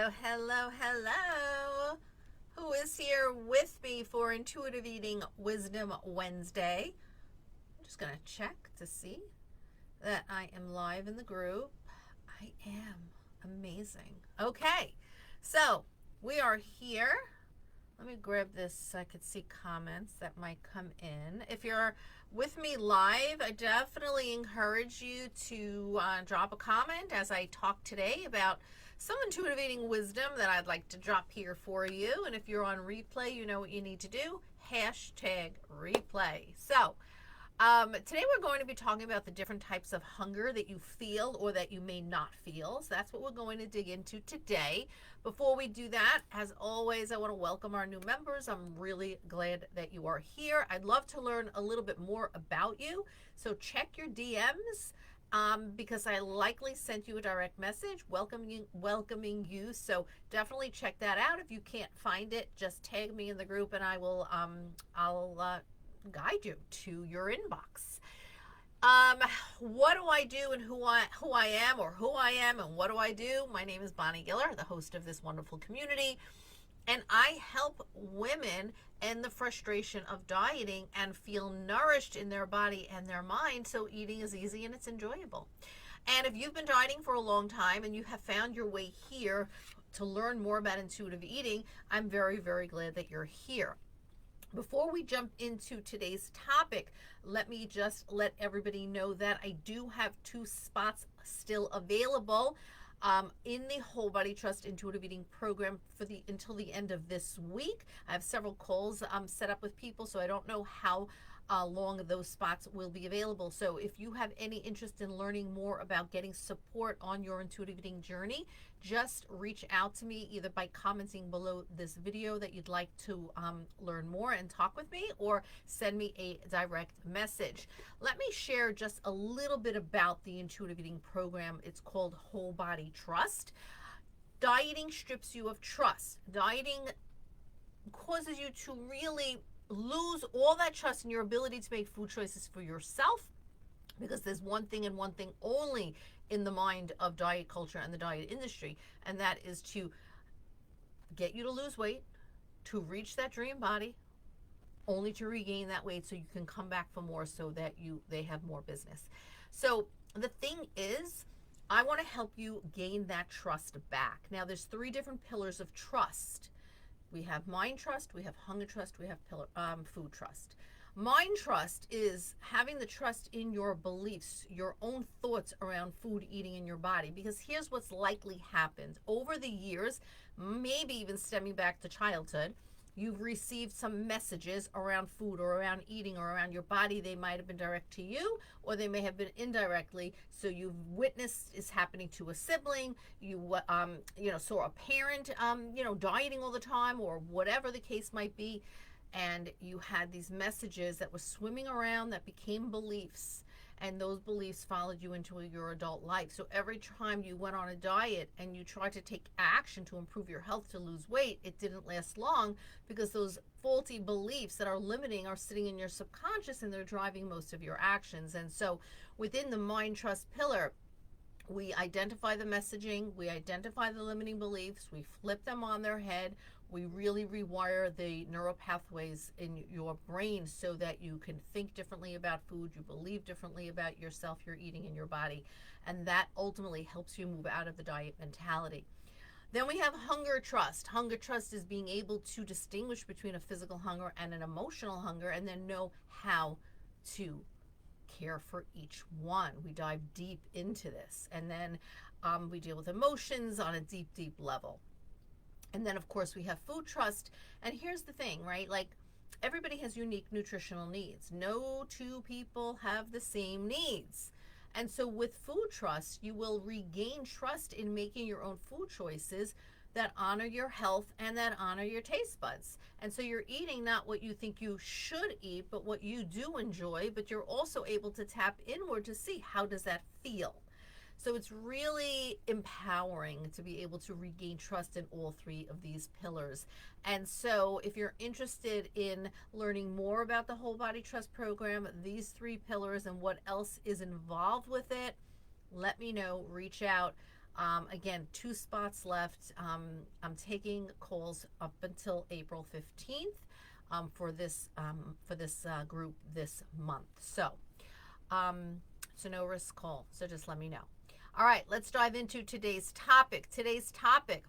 Hello. Who is here with me for Intuitive Eating Wisdom Wednesday? I'm just going to check to see that I am live in the group. I am. Amazing. Okay, so we are here. Let me grab this so I could see comments that might come in. If you're with me live, I definitely encourage you to drop a comment as I talk today about some intuitive eating wisdom that I'd like to drop here for you. And if you're on replay, you know what you need to do. Hashtag replay. So today we're going to be talking about the different types of hunger that you feel or that you may not feel. So that's what we're going to dig into today. Before we do that, as always, I want to welcome our new members. I'm really glad that you are here. I'd love to learn a little bit more about you. So check your DMs because I likely sent you a direct message welcoming you. So definitely check that out. If you can't find it, just tag me in the group and I'll guide you to your inbox. What do I do and who I am and what do I do? My name is Bonnie Giller, the host of this wonderful community, and I help women end the frustration of dieting and feel nourished in their body and their mind so eating is easy and it's enjoyable. And if you've been dieting for a long time and you have found your way here to learn more about intuitive eating, I'm very, very glad that you're here. Before we jump into today's topic, let me just let everybody know that I do have 2 spots still available in the Whole Body Trust Intuitive Eating Program for until the end of this week. I have several calls set up with people, so I don't know how long those spots will be available. So if you have any interest in learning more about getting support on your intuitive eating journey, just reach out to me either by commenting below this video that you'd like to learn more and talk with me, or send me a direct message. Let me share just a little bit about the intuitive eating program. It's called Whole Body Trust. Dieting strips you of trust. Dieting causes you to really lose all that trust in your ability to make food choices for yourself, because there's one thing and one thing only in the mind of diet culture and the diet industry, and that is to get you to lose weight, to reach that dream body, only to regain that weight so you can come back for more, so that they have more business. So the thing is, I want to help you gain that trust back. Now there's 3 different pillars of trust. We have mind trust, we have hunger trust, we have food trust. Mind trust is having the trust in your beliefs, your own thoughts around food, eating in your body. Because here's what's likely happened. Over the years, maybe even stemming back to childhood, you've received some messages around food or around eating or around your body. They might have been direct to you, or they may have been indirectly. So you've witnessed is happening to a sibling. You saw a parent dieting all the time, or whatever the case might be, and you had these messages that were swimming around that became beliefs. And those beliefs followed you into your adult life. So every time you went on a diet and you tried to take action to improve your health, to lose weight, it didn't last long, because those faulty beliefs that are limiting are sitting in your subconscious and they're driving most of your actions. And so within the mind trust pillar, we identify the messaging, we identify the limiting beliefs, we flip them on their head, we really rewire the neural pathways in your brain so that you can think differently about food, you believe differently about yourself, your eating, and your body, and that ultimately helps you move out of the diet mentality. Then we have hunger trust. Hunger trust is being able to distinguish between a physical hunger and an emotional hunger, and then know how to care for each one. We dive deep into this, and then we deal with emotions on a deep, deep level. And then, of course, we have food trust. And here's the thing, right? Like, everybody has unique nutritional needs. No 2 people have the same needs. And so with food trust, you will regain trust in making your own food choices that honor your health and that honor your taste buds. And so you're eating not what you think you should eat, but what you do enjoy, but you're also able to tap inward to see, how does that feel? So it's really empowering to be able to regain trust in all 3 of these pillars. And so if you're interested in learning more about the Whole Body Trust program, these 3 pillars and what else is involved with it, let me know, reach out. Again, 2 spots left. I'm taking calls up until April 15th for this group this month. So no risk call. So just let me know. All right, let's dive into today's topic. Today's topic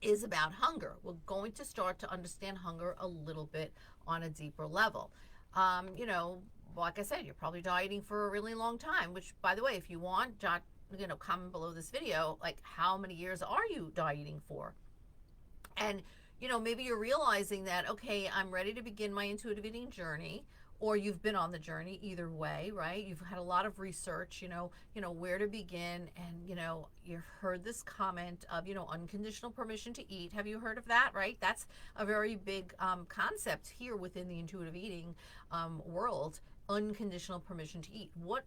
is about hunger. We're going to start to understand hunger a little bit on a deeper level. Like I said, you're probably dieting for a really long time, which, by the way, if you want, jot, comment below this video, like, how many years are you dieting for? And, maybe you're realizing that, okay, I'm ready to begin my intuitive eating journey, or you've been on the journey, either way, right? You've had a lot of research, where to begin. And, you've heard this comment of, unconditional permission to eat. Have you heard of that, right? That's a very big concept here within the intuitive eating world. Unconditional permission to eat. What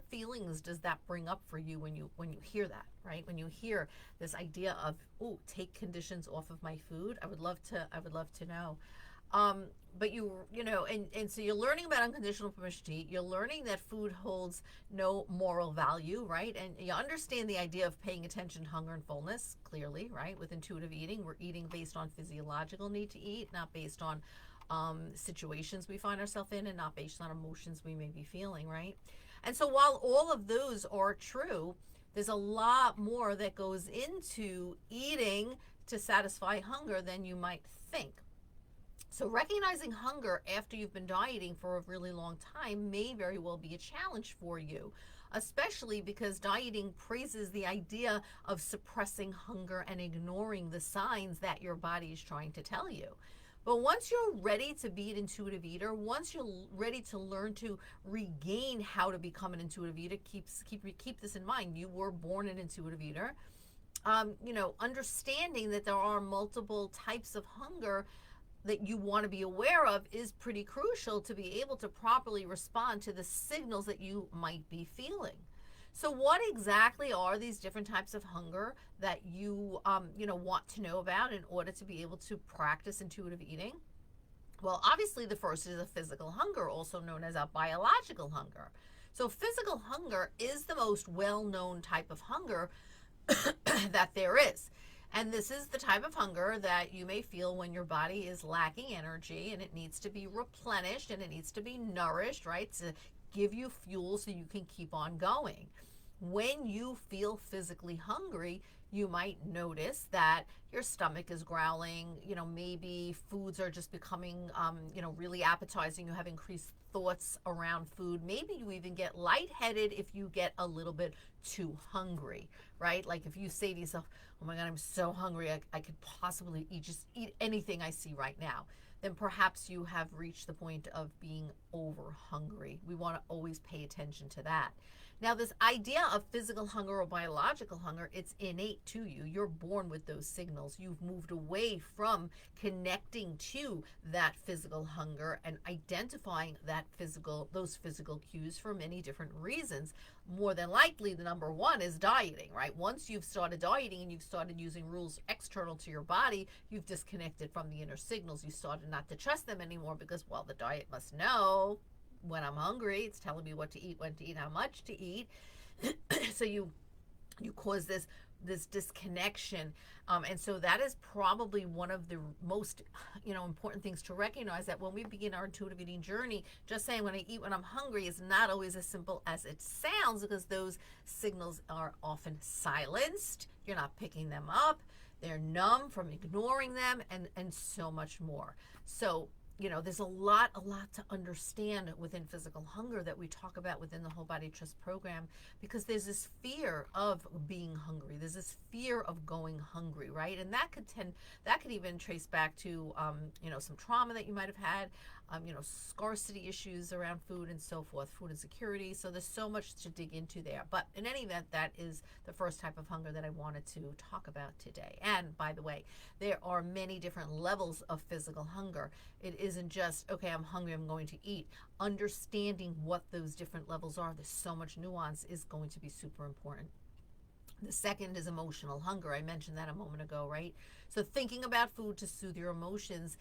feelings does that bring up for you when you hear that, right? When you hear this idea of, oh, take conditions off of my food, I would love to know. But so you're learning about unconditional permission to eat. You're learning that food holds no moral value, right? And you understand the idea of paying attention to hunger and fullness, clearly, right? With intuitive eating, we're eating based on physiological need to eat, not based on situations we find ourselves in, and not based on emotions we may be feeling, right? And so while all of those are true, there's a lot more that goes into eating to satisfy hunger than you might think. So recognizing hunger after you've been dieting for a really long time may very well be a challenge for you, especially because dieting praises the idea of suppressing hunger and ignoring the signs that your body is trying to tell you. But once you're ready to be an intuitive eater, once you're ready to learn to regain how to become an intuitive eater, keep this in mind. You were born an intuitive eater. Understanding that there are multiple types of hunger that you want to be aware of is pretty crucial to be able to properly respond to the signals that you might be feeling. So what exactly are these different types of hunger that you want to know about in order to be able to practice intuitive eating? Well, obviously the first is a physical hunger, also known as a biological hunger. So physical hunger is the most well-known type of hunger that there is. And this is the type of hunger that you may feel when your body is lacking energy and it needs to be replenished and it needs to be nourished, right? To give you fuel so you can keep on going. When you feel physically hungry, you might notice that your stomach is growling, maybe foods are just becoming, really appetizing. You have increased thoughts around food. Maybe you even get lightheaded if you get a little bit too hungry, right? Like if you say to yourself, oh my God, I'm so hungry, I could possibly eat anything I see right now, then perhaps you have reached the point of being over hungry. We want to always pay attention to that. Now, this idea of physical hunger or biological hunger, it's innate to you. You're born with those signals. You've moved away from connecting to that physical hunger and identifying those physical cues for many different reasons. More than likely, the number one is dieting, right? Once you've started dieting and you've started using rules external to your body, you've disconnected from the inner signals. You started not to trust them anymore because, well, the diet must know when I'm hungry. It's telling me what to eat, when to eat, how much to eat. So you cause this disconnection, and so that is probably one of the most important things to recognize, that when we begin our intuitive eating journey, just saying when I eat when I'm hungry is not always as simple as it sounds, because those signals are often silenced. You're not picking them up. They're numb from ignoring them, and so much more. So there's a lot to understand within physical hunger that we talk about within the Whole Body Trust program, because there's this fear of being hungry. There's this fear of going hungry, right? And that could even trace back to, some trauma that you might have had, scarcity issues around food and so forth, food insecurity. So there's so much to dig into there. But in any event, that is the first type of hunger that I wanted to talk about today. And by the way, there are many different levels of physical hunger. It isn't just, okay, I'm hungry, I'm going to eat. Understanding what those different levels are, there's so much nuance, is going to be super important. The second is emotional hunger. I mentioned that a moment ago, right? So thinking about food to soothe your emotions,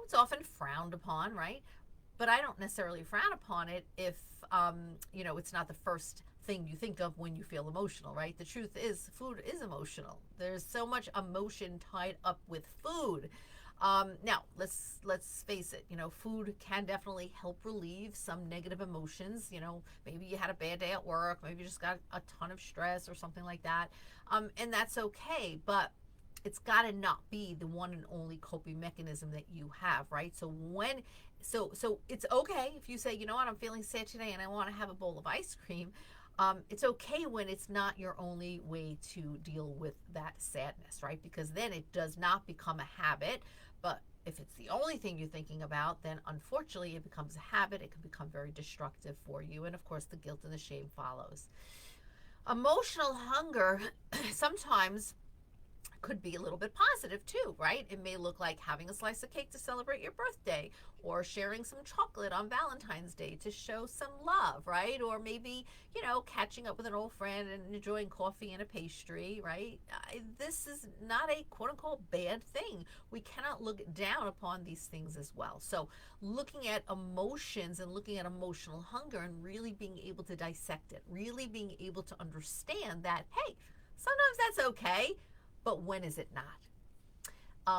it's often frowned upon, right? But I don't necessarily frown upon it if, it's not the first thing you think of when you feel emotional, right? The truth is food is emotional. There's so much emotion tied up with food. Now, let's face it. Food can definitely help relieve some negative emotions. Maybe you had a bad day at work. Maybe you just got a ton of stress or something like that. And that's okay. But it's got to not be the one and only coping mechanism that you have, right? So it's okay if you say, you know what, I'm feeling sad today and I want to have a bowl of ice cream. It's okay when it's not your only way to deal with that sadness, right? Because then it does not become a habit. But if it's the only thing you're thinking about, then unfortunately it becomes a habit. It can become very destructive for you. And of course, the guilt and the shame follows. Emotional hunger sometimes could be a little bit positive too, right? It may look like having a slice of cake to celebrate your birthday, or sharing some chocolate on Valentine's Day to show some love, right? Or maybe, catching up with an old friend and enjoying coffee and a pastry, right? This is not a quote unquote bad thing. We cannot look down upon these things as well. So looking at emotions and looking at emotional hunger and really being able to dissect it, really being able to understand that, hey, sometimes that's okay, but when is it not? I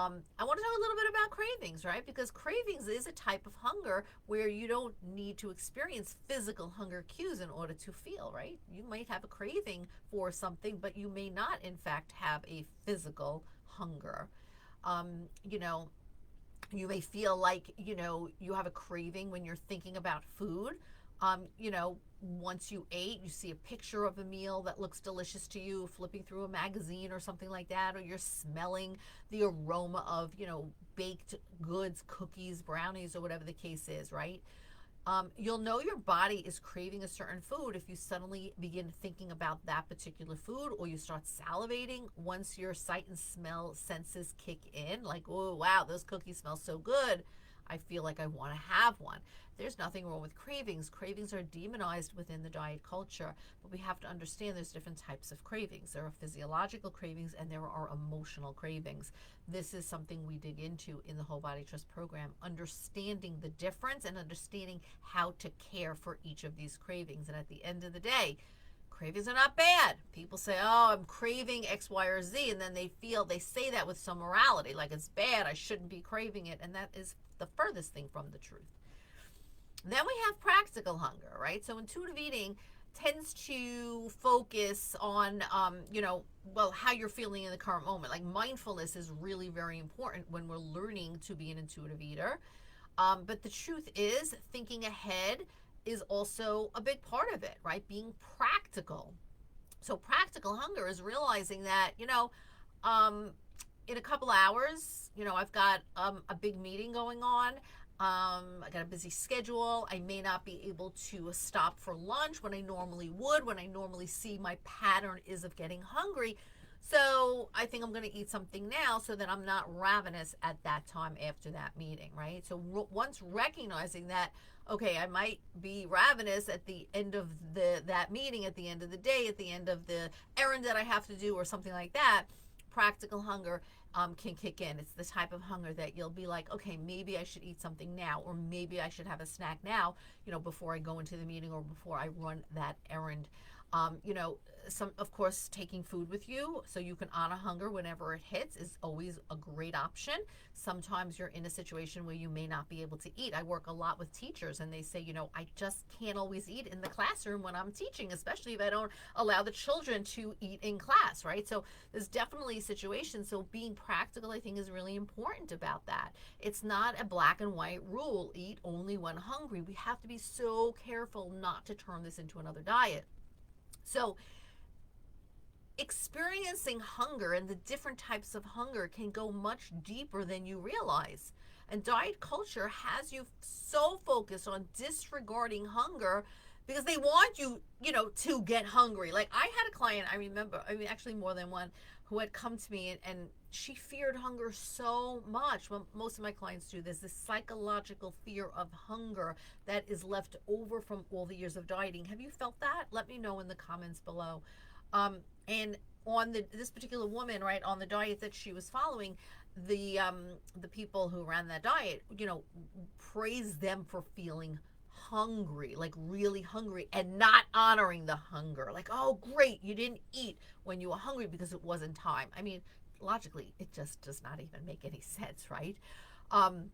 want to talk a little bit about cravings, right? Because cravings is a type of hunger where you don't need to experience physical hunger cues in order to feel, right? You might have a craving for something, but you may not, in fact, have a physical hunger. You may feel like, you have a craving when you're thinking about food. Once you ate, you see a picture of a meal that looks delicious to you, flipping through a magazine or something like that, or you're smelling the aroma of, baked goods, cookies, brownies, or whatever the case is, right? You'll know your body is craving a certain food if you suddenly begin thinking about that particular food, or you start salivating once your sight and smell senses kick in, like, oh, wow, those cookies smell so good. I feel like I want to have one. There's nothing wrong with cravings. Cravings are demonized within the diet culture, but we have to understand there's different types of cravings. There are physiological cravings and there are emotional cravings. This is something we dig into in the Whole Body Trust program, understanding the difference and understanding how to care for each of these cravings. And at the end of the day, cravings are not bad. People say, oh, I'm craving X, Y, or Z, and then they say that with some morality, like it's bad, I shouldn't be craving it, and that is the furthest thing from the truth. Then we have practical hunger, right? So intuitive eating tends to focus on, how you're feeling in the current moment. Like mindfulness is really very important when we're learning to be an intuitive eater. But the truth is, thinking ahead is also a big part of it, right? Being practical. So practical hunger is realizing that, in a couple hours, I've got a big meeting going on. I got a busy schedule. I may not be able to stop for lunch when I normally would, when I normally see my pattern is of getting hungry. So I think I'm going to eat something now so that I'm not ravenous at that time after that meeting, right? So once recognizing that, okay, I might be ravenous at the end of that meeting, at the end of the day, at the end of the errand that I have to do or something like that, practical hunger can kick in. It's the type of hunger that you'll be like, okay, maybe I should eat something now, or maybe I should have a snack now, before I go into the meeting or before I run that errand. Some, of course, taking food with you so you can honor hunger whenever it hits is always a great option. Sometimes you're in a situation where you may not be able to eat. I work a lot with teachers and they say, I just can't always eat in the classroom when I'm teaching, especially if I don't allow the children to eat in class, right? So there's definitely situations. So being practical, I think, is really important about that. It's not a black and white rule, eat only when hungry. We have to be so careful not to turn this into another diet. So experiencing hunger and the different types of hunger can go much deeper than you realize. And diet culture has you so focused on disregarding hunger because they want you, to get hungry. Like I had a client, actually more than one, who had come to me and she feared hunger so much. Well, most of my clients do. There's this psychological fear of hunger that is left over from all the years of dieting. Have you felt that? Let me know in the comments below. And on this particular woman, right, on the diet that she was following, the people who ran that diet, praised them for feeling hungry, like really hungry, and not honoring the hunger. Like, oh, great, you didn't eat when you were hungry because it wasn't time. I mean, logically, it just does not even make any sense, right? Um,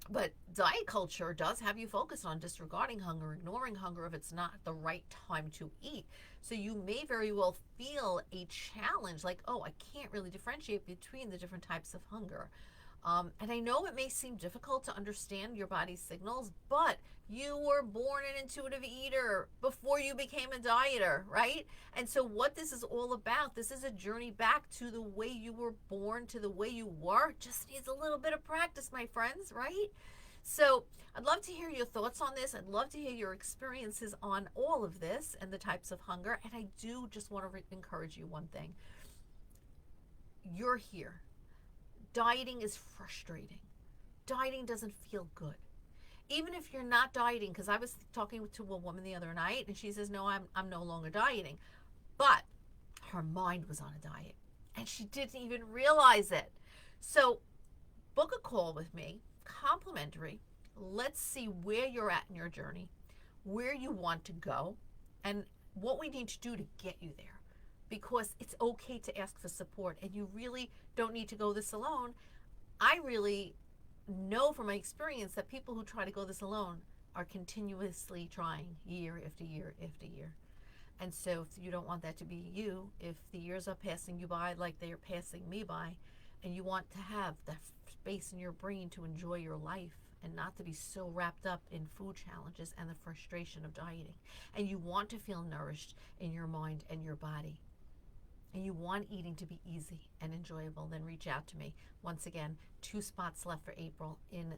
but diet culture does have you focus on disregarding hunger, ignoring hunger if it's not the right time to eat. So you may very well feel a challenge like, oh, I can't really differentiate between the different types of hunger. And I know it may seem difficult to understand your body's signals, but you were born an intuitive eater before you became a dieter, right? And so, what this is all about, this is a journey back to the way you were born, to the way you were. Just needs a little bit of practice, my friends, right? So, I'd love to hear your thoughts on this. I'd love to hear your experiences on all of this and the types of hunger. And I do just want to encourage you one thing: you're here. Dieting is frustrating. Dieting doesn't feel good. Even if you're not dieting, because I was talking to a woman the other night and she says, no, I'm no longer dieting. But her mind was on a diet and she didn't even realize it. So book a call with me, complimentary. Let's see where you're at in your journey, where you want to go, and what we need to do to get you there. Because it's okay to ask for support and you really don't need to go this alone. I really know from my experience that people who try to go this alone are continuously trying year after year after year. And so if you don't want that to be you, if the years are passing you by like they are passing me by, and you want to have that space in your brain to enjoy your life and not to be so wrapped up in food challenges and the frustration of dieting, and you want to feel nourished in your mind and your body, and you want eating to be easy and enjoyable, then reach out to me. Once again, 2 spots left for April in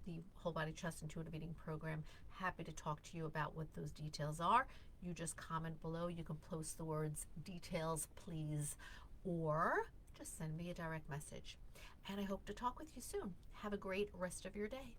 the Whole Body Trust Intuitive Eating Program. Happy to talk to you about what those details are. You just comment below. You can post the words details, please, or just send me a direct message. And I hope to talk with you soon. Have a great rest of your day.